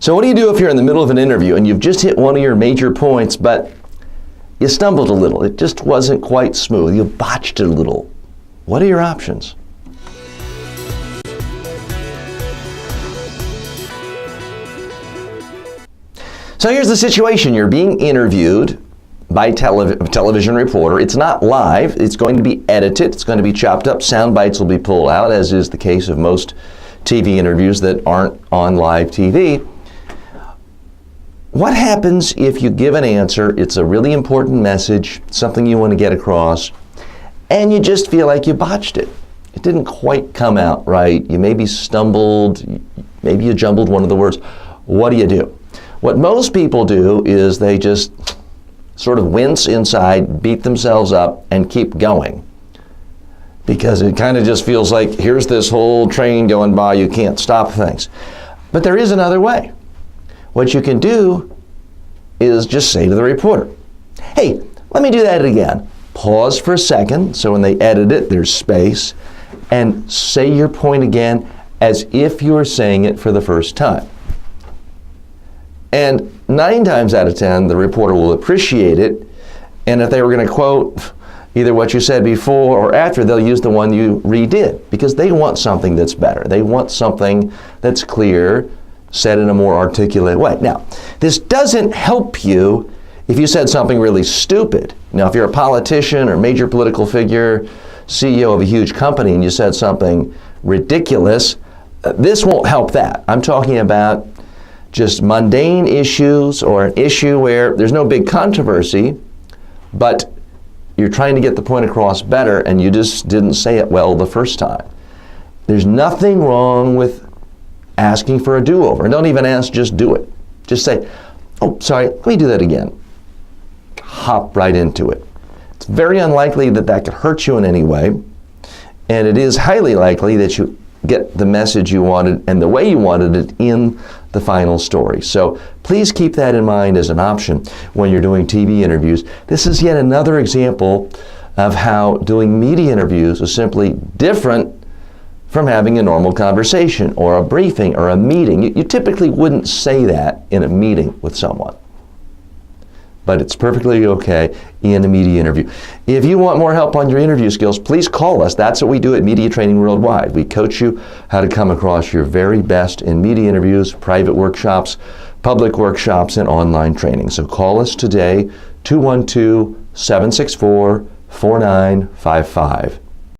So what do you do if you're in the middle of an interview and you've just hit one of your major points, but you stumbled a little? It just wasn't quite smooth. You botched it a little. What are your options? So here's the situation. You're being interviewed by a television reporter. It's not live. It's going to be edited. It's going to be chopped up. Sound bites will be pulled out, as is the case of most TV interviews that aren't on live TV. What happens if you give an answer, it's a really important message, something you want to get across, and you just feel like you botched it? It didn't quite come out right. You maybe stumbled, maybe you jumbled one of the words. What do you do? What most people do is they just sort of wince inside, beat themselves up, and keep going. Because it kind of just feels like here's this whole train going by, you can't stop things. But there is another way. What you can do is just say to the reporter, hey, let me do that again. Pause for a second, so when they edit it, there's space, and say your point again as if you were saying it for the first time. And 9 times out of 10, the reporter will appreciate it, and if they were going to quote either what you said before or after, they'll use the one you redid, because they want something that's better. They want something that's clear, said in a more articulate way. Now, this doesn't help you if you said something really stupid. Now, if you're a politician or major political figure, CEO of a huge company, and you said something ridiculous, this won't help that. I'm talking about just mundane issues, or an issue where there's no big controversy, but you're trying to get the point across better and you just didn't say it well the first time. There's nothing wrong with asking for a do-over. And don't even ask, just do it. Just say, oh, sorry, let me do that again. Hop right into it. It's very unlikely that that could hurt you in any way, and it is highly likely that you get the message you wanted and the way you wanted it in the final story. So please keep that in mind as an option when you're doing TV interviews. This is yet another example of how doing media interviews is simply different from having a normal conversation or a briefing or a meeting. You typically wouldn't say that in a meeting with someone, but it's perfectly okay in a media interview. If you want more help on your interview skills, please call us. That's what we do at Media Training Worldwide. We coach you how to come across your very best in media interviews, private workshops, public workshops, and online training. So call us today, 212-764-4955.